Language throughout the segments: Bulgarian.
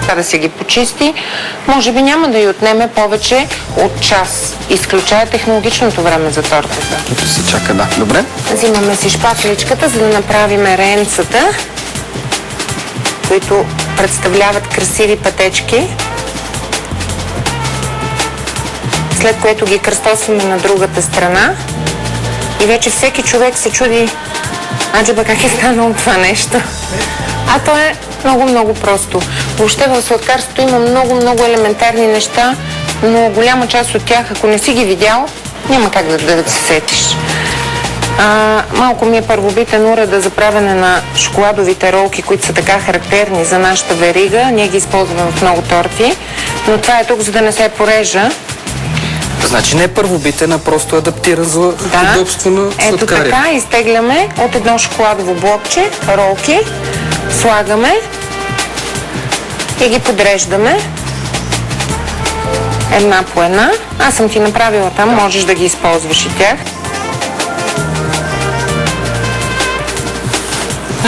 така да се ги почисти, може би няма да й отнеме повече от час. Изключая технологичното време за тортата. Като се чака, да. Добре. Взимаме си шпателичката, за да направим ренцата, които представляват красиви пътечки. След което ги кръстосваме на другата страна. И вече всеки човек се чуди, аджаба, как е станало това нещо. А то е много просто. Въобще в сладкарството има много елементарни неща, но голяма част от тях, ако не си ги видял, няма как да се сетиш. Малко ми е първобитен уреда за правене на шоколадовите ролки, които са така характерни за нашата верига. Ние ги използваме в много торти, но това е тук, за да не се порежа. Значи не е първобитен, а просто адаптира за удобство на сладкаря. Ето така, изтегляме от едно шоколадово блокче ролки, слагаме и ги подреждаме една по една. Аз съм ти направила там, можеш да ги използваш и тях.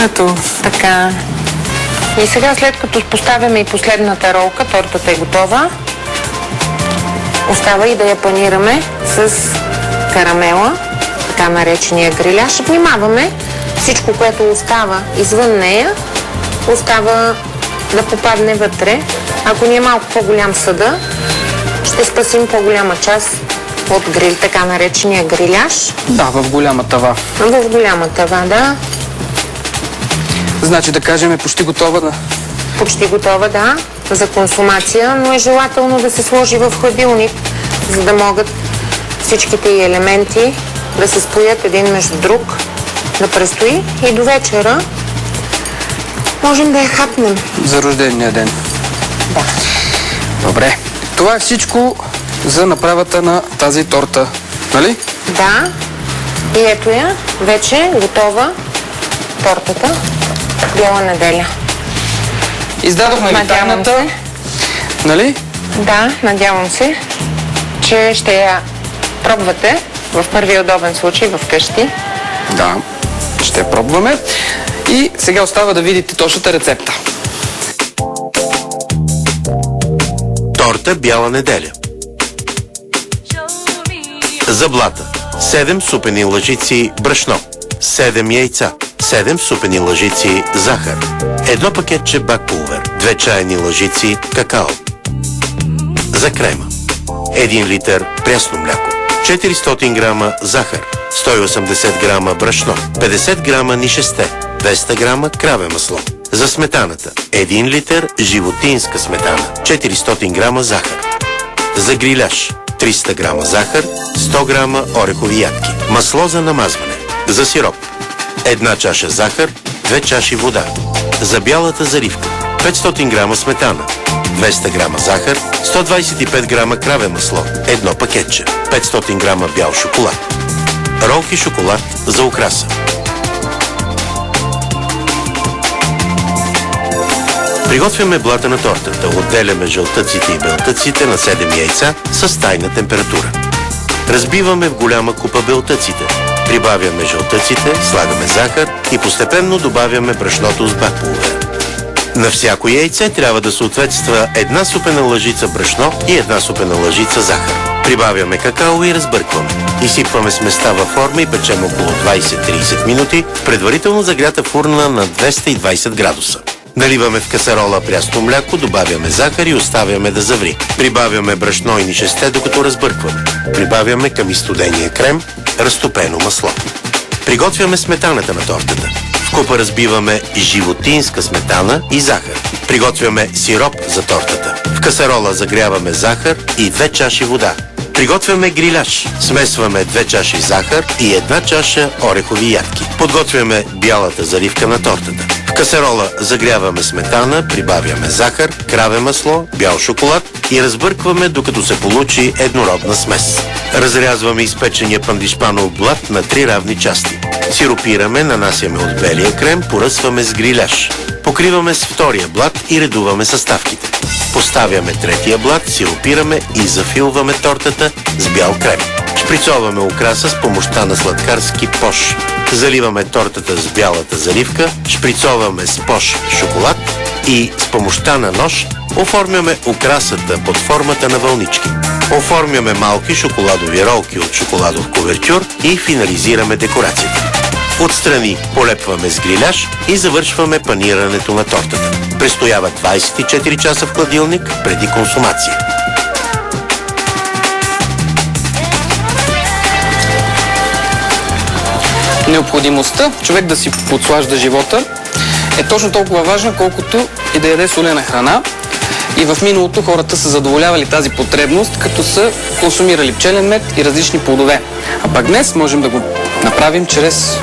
Ето. Така. И сега, след като поставяме и последната ролка, тортата е готова. Остава и да я панираме с карамела, така наречения гриляш. Внимаваме всичко, което остава извън нея, остава да попадне вътре. Ако ни е малко по-голям съда, ще спасим по-голяма част от грил, така наречения гриляш. Да, в голяма тава. В голяма тава, да. Значи да кажем е почти готова, да? Почти готова, да, за консумация, но е желателно да се сложи в хладилник, за да могат всичките й елементи да се споят един между друг, да престои и до вечера можем да я хапнем. За рождения ден. Да. Добре. Това е всичко за направата на тази торта, нали? Да. И ето я, вече готова тортата Бяла неделя. Издадохме ви тайната, нали? Да, надявам се, че ще я пробвате в първия удобен случай вкъщи. Да, ще я пробваме. И сега остава да видите точната рецепта. Торта Бяла неделя. За блата 7 супени лъжици брашно, 7 яйца, 7 супени лъжици захар, 1 пакетче бакпулвер, 2 чайни лъжици какао. За крема 1 литър прясно мляко, 400 грама захар, 180 грама брашно, 50 грама нишесте, 200 грама краве масло. За сметаната 1 литър животинска сметана, 400 грама захар. За гриляш 300 грама захар, 100 грама орехови ядки. Масло за намазване. За сироп 1 чаша захар, 2 чаши вода. За бялата заливка 500 грама сметана, 200 грама захар, 125 грама краве масло, 1 пакетче, 500 грама бял шоколад. Ролки шоколад за украса. Приготвяме блата на тортата. Отделяме жълтъците и белтъците на 7 яйца с тайна температура. Разбиваме в голяма купа белтъците. Прибавяме жълтъците, слагаме захар и постепенно добавяме брашното с бакпулвер. На всяко яйце трябва да съответства 1 супена лъжица брашно и 1 супена лъжица захар. Прибавяме какао и разбъркваме. Изсипваме сместа във форма и печем около 20-30 минути в предварително загрята фурна на 220 градуса. Наливаме в касарола прясно мляко, добавяме захар и оставяме да заври. Прибавяме брашно и нишесте, докато разбъркваме. Прибавяме към изстудения крем разтопено масло. Приготвяме сметаната на тортата. В купа разбиваме животинска сметана и захар. Приготвяме сироп за тортата. В касарола загряваме захар и 2 чаши вода. Приготвяме гриляш. Смесваме 2 чаши захар и 1 чаша орехови ядки. Подготвяме бялата заливка на тортата. В касарола загряваме сметана, прибавяме захар, краве масло, бял шоколад и разбъркваме, докато се получи еднородна смес. Разрязваме изпечения пандишпанов блат на 3 равни части. Сиропираме, нанасяме от белия крем, поръсваме с гриляш. Покриваме с втория блат и редуваме съставките. Поставяме третия блат, сиропираме и зафилваме тортата с бял крем. Шприцоваме украса с помощта на сладкарски пош. Заливаме тортата с бялата заливка, шприцоваме с пош шоколад и с помощта на нож оформяме украсата под формата на вълнички. Оформяме малки шоколадови ролки от шоколадов кувертюр и финализираме декорацията. Отстрани полепваме с гриляш и завършваме панирането на тортата. Престоява 24 часа в хладилник преди консумация. Необходимостта човек да си подслажда живота е точно толкова важна, колкото и да яде солена храна. И в миналото хората са задоволявали тази потребност, като са консумирали пчелен мед и различни плодове. А пак днес можем да го направим чрез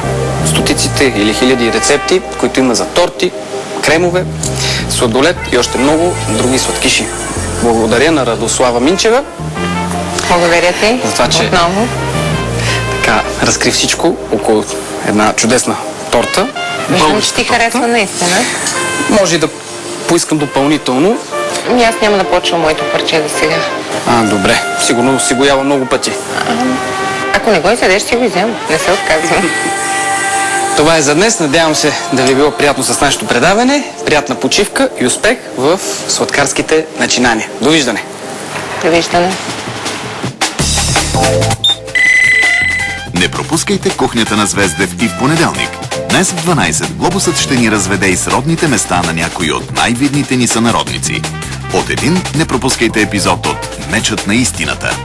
стотиците или хиляди рецепти, които има за торти, кремове, сладолед и още много други сладкиши. Благодаря на Радослава Минчева. Благодаря ти. За това, че отново така разкри всичко около една чудесна торта. виждам, че ти харесва наистина. Може и да поискам допълнително. И аз няма да почвам моето парче за сега. Добре. Сигурно си го яла много пъти. Ако не го изядеш, ще го взема. Не се отказвам. Това е за днес. Надявам се да ви е било приятно с нашето предаване. Приятна почивка и успех в сладкарските начинания. Довиждане! Довиждане! Не пропускайте кухнята на Звездев и в понеделник. Днес в 12 Глобусът ще ни разведе и сродните места на някои от най-видните ни сънародници. От един не пропускайте епизод от Мечът на истината.